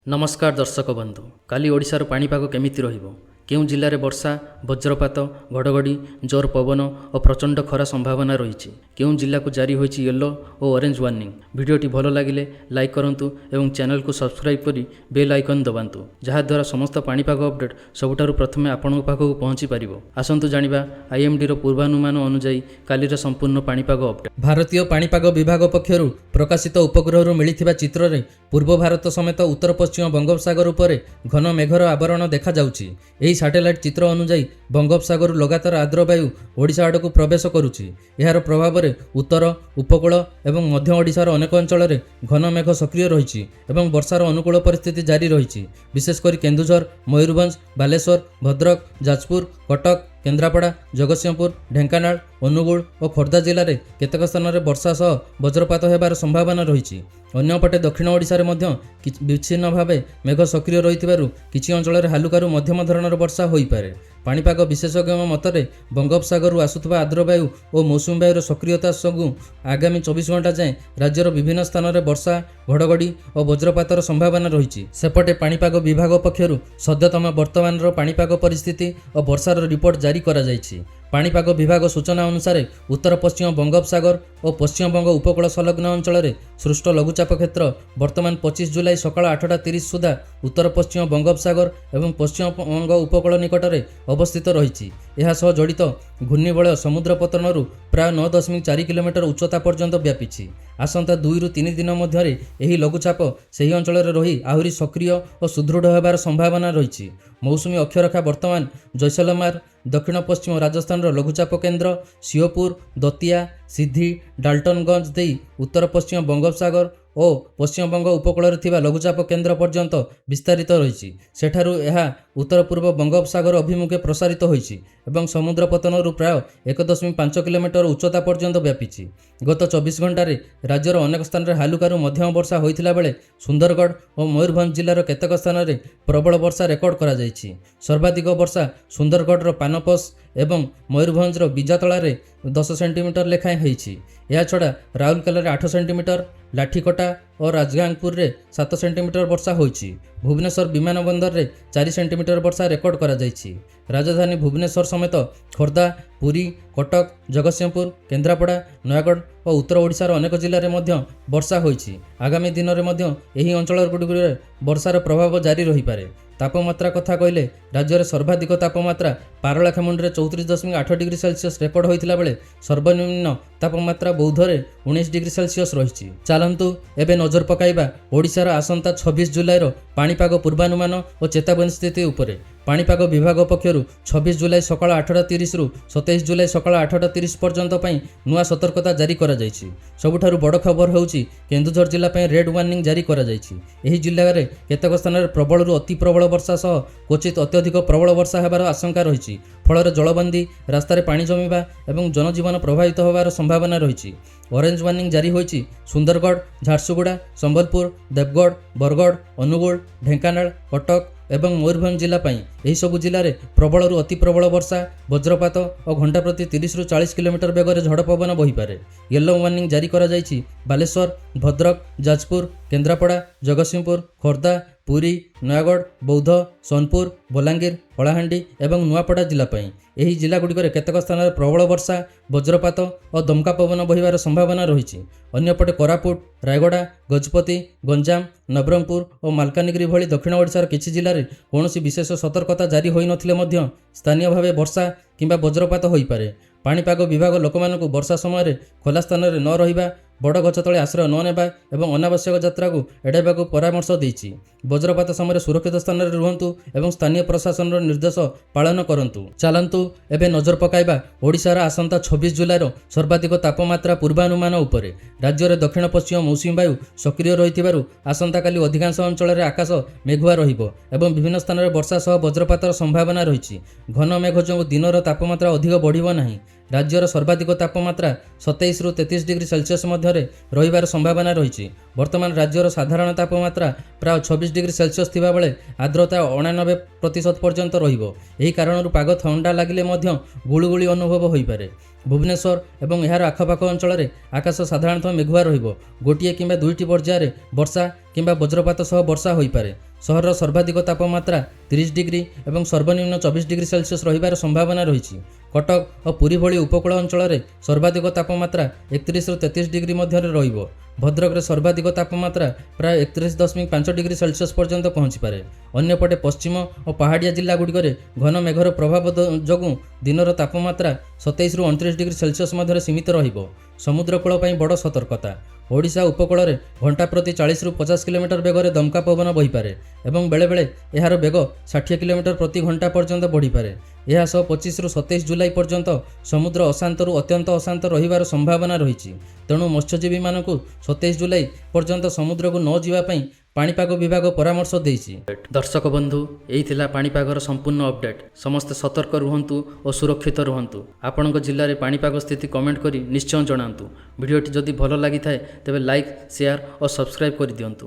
नमस्कार दर्शक बंधु काली ओडिशार पाणीपाग केमिति रहिबो केउं जिल्लारे वर्षा वज्रपात घड़घड़ी जोर पवन और प्रचंड खरा संभावना रही केउं जिल्ला को जारी होइछि येलो और ऑरेंज वार्निंग। भिडियोटी भल लागिले लाइक करंतु एवं चैनल को सब्सक्राइब करी बेल आइकन दबांतु जहा द्वारा समस्त पाणीपाग अपडेट सबुठारु प्रथमे आपनक पाखकु पहुंची पारिबो। आसंतु जानिबा आईएमडी रो पूर्वानुमान अनुसार कालीर संपूर्ण पाणीपाग अपडेट। भारतीय पाणीपाग विभाग पक्षरु प्रकाशित उपग्रहरु मिलिथिबा चित्ररे पूर्व भारत समेत उत्तर पश्चिम बंगोपसागर उपरे घन मेघर आवरण देखा जाउछि। एही सैटेलाइट चित्र अनुसार बंगोपसागर लगातार आर्द्र वायु ओडिशा आड़क प्रवेश करुछि। यार प्रभाव में उत्तर उपकूल एवं मध्य ओडिशार अनेक अंचल में घन मेघ सक्रिय रही एवं वर्षार अनुकूल परिस्थिति जारी रही। विशेषकर केन्दुझर मयूरभंज बालेश्वर भद्रक जाजपुर कटक केन्द्रापड़ा जगतसिंहपुर ढेंकानाल अनुगुल और खोर्धा जिले में केतेक स्थान में वर्षा सह वज्रपात होबार संभावना रही। अन्यपटे दक्षिण ओडिशारे मध्य विच्छिन्न भाव मेघ सक्रिय रही किछि अंचल हालुकारु मध्यम धरणर वर्षा होइपारे। पाणीपाग विशेषज्ञ मतरे बंगोपसागर आसुथबा आर्द्र वायु और मौसुमी वायुर सक्रियता सगु आगामी 24 घंटा जाए राज्यर विभिन्न स्थान में वर्षा घड़घड़ी और वज्रपातर संभावना रही। सेपटे पाणीपाग विभाग पक्षरु सद्यतम वर्तमानर पाणीपाग परिस्थिति और वर्षार रिपोर्ट जारी करा जायछि। पाणीपाग विभाग सूचना अनुसार उत्तर पश्चिम बंगोपसागर और पश्चिम बंग उपकूल संलग्न अंचल में सृष्ट लघुचाप क्षेत्र वर्तमान 25 जुलाई सकाळ 8:30 सुधा उत्तर पश्चिम बंगोपसागर एवं पश्चिम बंग उपकूल निकट में अवस्थित रही। यह सह जड़ित घूर्णिबलय समुद्र पतनरू प्राय 9.4 किलोमीटर उच्चता पर्यंत व्यापी। आसंता 2 ରୁ 3 दिन मध्य एही लघुचाप सही अंचल रही आहुरी सक्रिय और सुदृढ़ होबार संभावना रही। मौसुमी अक्षरेखा वर्तमान जैसलमेर दक्षिण पश्चिम राजस्थान लघुचाप केन्द्र शिवपुर दतिया सिद्धि डाल्टनगंज दे उत्तर पश्चिम बंगोपसागर और पश्चिम बंग उपकूल लघुचाप केन्द्र पर्यंत विस्तारित रही। सेठारु यह उत्तर पूर्व बंगोपसागर अभिमुखे प्रसारित होइछि एवं समुद्र पतनरू प्राय 1.5 किलोमीटर उच्चता पर्यंत व्यापी। गत 24 घंटे राज्यर अनेक स्थान में हालुकारु मध्यम वर्षा होइथिला बेले सुंदरगढ़ और मयूरभंज जिलार केतेक स्थान में प्रबल वर्षा रेकर्ड करा जायछि। सर्वाधिक वर्षा सुंदरगढ़ पानपस एवं मयूरभंजर बिजातलारे 10 सेंटीमीटर लेखाएं होइछि। या छड़ा राउरकेला 8 सेंटीमीटर लाठीकटा और राजगांगपुर रे 7 सेंटीमीटर वर्षा होइछि। भुवनेश्वर विमान बंदर रे 4 सेंटीमीटर वर्षा रेकर्ड करा जायछि। राजधानी भुवनेश्वर समेत खोर्धा पुरी कटक जगतसिंहपुर केन्द्रापड़ा नयागढ़ और उत्तर ओडिशार अनेक जिले में वर्षा होइछि। आगामी दिन में यही अंचल गुड़िक वर्षार प्रभाव जारी रही पारे। तापमात्रा कथा कहले राज्य सर्वाधिक तापमात्रा पारलाखेमुंडी 34.8 डिग्री सेल्सियस रेकर्ड होइथिला बेले सर्वनिम्न तापमात्रा बौद्धरे 19 डिग्री सेल्सियस रही। चलतु एबे नजर पकाइबा ओडिशार आसंता 26 जुलाईर पाणीपाग पूर्वानुमान और चेतावनी स्थिति उपरे। पाणीपाग विभाग पक्षरु 26 जुलाई सकाळ 8:30 रु 27 जुलाई सकाळ 8:30 पर्यंत नुआ सतर्कता जारी करा जायछि। सबुठारु बड़ खबर होउछि केन्दुझर जिला पई रेड वार्निंग जारी करा जायछि। एही जिल्ला रे केतेक स्थान रे प्रबल रु अति प्रबल वर्षा सह क्वचित अत्यधिक प्रबल वर्षा हेबार आशंका रही। फल जलबंदी रास्तार पानी जमिबा एवं जनजीवन प्रभावित होबार संभावना रही। ऑरेंज वार्निंग जारी होइछि सुंदरगढ़ झारसुगुड़ा संबलपुर देवगढ़ बरगढ़ अनुगुल ढेंकानाल कटक एवं मयूरभंज जिला यही सबु जिले में प्रबल रु अति प्रबल वर्षा वज्रपात और घंटा प्रति 30 ରୁ 40 किलोमीटर बेगर झड़ पवन बहीपे। येलो वार्निंग जारी करा जायछि बालेश्वर भद्रक जाजपुर केन्द्रापड़ा जगतसिंहपुर खोर्धा पुरी नयागढ़ बौद्ध सोनपुर बलांगीर कलाहांडी एवं नुआपड़ा जिला यही जिला गुड़िक केतेक स्थान में प्रबल वर्षा वज्रपात और दमका पवन बहिबार संभावना रही। अन्यपटे कोरापुट रायगड़ा गजपति गंजाम नवरंगपुर और मालकानगिरी भली दक्षिण ओडिशार किछि जिले में कौनसी विशेष सतर्कता जारी होई नथिले मध्य स्थानीय भाव वर्षा किंबा वज्रपात होई पारे। पाणीपाग विभाग लोकमानकु वर्षा समय खोला स्थान में न रहिबा बड़ गछ तले आश्रय न नेबा एवं अनावश्यक यात्रा को एड़ाइबाकु परामर्श देइछि। वज्रपात समय सुरक्षित स्थान में रुहंतु एवं स्थानीय प्रशासन निर्देश पालन करंतु। चलंतु एबे नजर पकाइबा ओडिशार आसंता 26 जुलाईर सर्वाधिक तापमात्रा पूर्वानुमान उपरे। राज्यर दक्षिण पश्चिम मौसुमी वायु सक्रिय रहिथिबारु आसंता काली अधिकांश अंचल में आकाश मेघुआ रहिबो एवं विभिन्न स्थान में वर्षा सह वज्रपातर संभावना रही। घन मेघ जो दिनर तापमात्रा अधिक बढ़िबो नाही। राज्यर सर्वाधिक तापमात्रा 27 ରୁ 33 डिग्री सेल्सियस मध्य रहिबार संभावना रही। वर्तमान राज्यर साधारण तापमात्रा प्राय 26 डिग्री सेल्सियस थिबा बेले आर्द्रता 89% पर्यंत रहिबो। एही कारणरू पाग ठंडा लागिले मध्य गुळुगुळी अनुभव होइपारे। भुवनेश्वर एवं यार आखपाख अंचल में आकाश साधारणतः मेघुआ रहिबो। गोटिए किंबा दुईटी पर्यायर वर्षा किंबा वज्रपात सह वर्षा होइपारे। ସହରର ସର୍ବାଧିକ ତାପମାତ୍ରା 30 ଡିଗ୍ରୀ ଏବଂ ସର୍ବନିମ୍ନ 24 ଡିଗ୍ରୀ ସେଲସିୟସ୍ ରହିବାର ସମ୍ଭାବନା ରହିଛି। କଟକ ଓ ପୁରୀ ଭଳି ଉପକୂଳ ଅଞ୍ଚଳରେ ସର୍ବାଧିକ ତାପମାତ୍ରା 31ରୁ 33 ଡିଗ୍ରୀ ମଧ୍ୟରେ ରହିବ। ଭଦ୍ରକରେ ସର୍ବାଧିକ ତାପମାତ୍ରା ପ୍ରାୟ 31.5 ଡିଗ୍ରୀ ସେଲସିୟସ୍ ପର୍ଯ୍ୟନ୍ତ ପହଞ୍ଚିପାରେ। ଅନ୍ୟପଟେ ପଶ୍ଚିମ ଓ ପାହାଡ଼ିଆ ଜିଲ୍ଲାଗୁଡ଼ିକରେ ଘନ ମେଘର ପ୍ରଭାବ ଯୋଗୁଁ ଦିନର ତାପମାତ୍ରା 27ରୁ 29 ଡିଗ୍ରୀ ସେଲସିୟସ୍ ମଧ୍ୟରେ ସୀମିତ ରହିବ। ସମୁଦ୍ରକୂଳ ପାଇଁ ବଡ଼ ସତର୍କତା। ଓଡ଼ିଶା ଉପକୂଳରେ ଘଣ୍ଟା ପ୍ରତି 40ରୁ 50 କିଲୋମିଟର ବେଗରେ ଦମକା ପବନ ବହିପାରେ ଏବଂ ବେଳେବେଳେ ଏହାର ବେଗ 60 କିଲୋମିଟର ପ୍ରତି ଘଣ୍ଟା ପର୍ଯ୍ୟନ୍ତ ବଢ଼ିପାରେ। ଏହା ସହ 25ରୁ 27 ଜୁଲାଇ ପର୍ଯ୍ୟନ୍ତ ସମୁଦ୍ର ଅଶାନ୍ତରୁ ଅତ୍ୟନ୍ତ ଅଶାନ୍ତ ରହିବାର ସମ୍ଭାବନା ରହିଛି। ତେଣୁ ମତ୍ସ୍ୟଜୀବୀମାନଙ୍କୁ 27 ଜୁଲାଇ ପର୍ଯ୍ୟନ୍ତ ସମୁଦ୍ରକୁ ନ ଯିବା ପାଇଁ ପାଣିପାଗ ବିଭାଗ ପରାମର୍ଶ ଦେଇଛି। ଦର୍ଶକ ବନ୍ଧୁ, ଏହି ଥିଲା ପାଣିପାଗର ସମ୍ପୂର୍ଣ୍ଣ ଅପଡେଟ୍। ସମସ୍ତେ ସତର୍କ ରୁହନ୍ତୁ ଓ ସୁରକ୍ଷିତ ରୁହନ୍ତୁ। ଆପଣଙ୍କ ଜିଲ୍ଲାରେ ପାଣିପାଗ ସ୍ଥିତି କମେଣ୍ଟ କରି ନିଶ୍ଚୟ ଜଣାନ୍ତୁ। ଭିଡ଼ିଓଟି ଯଦି ଭଲ ଲାଗିଥାଏ ତେବେ ଲାଇକ୍, ସେୟାର ଓ ସବସ୍କ୍ରାଇବ୍ କରିଦିଅନ୍ତୁ।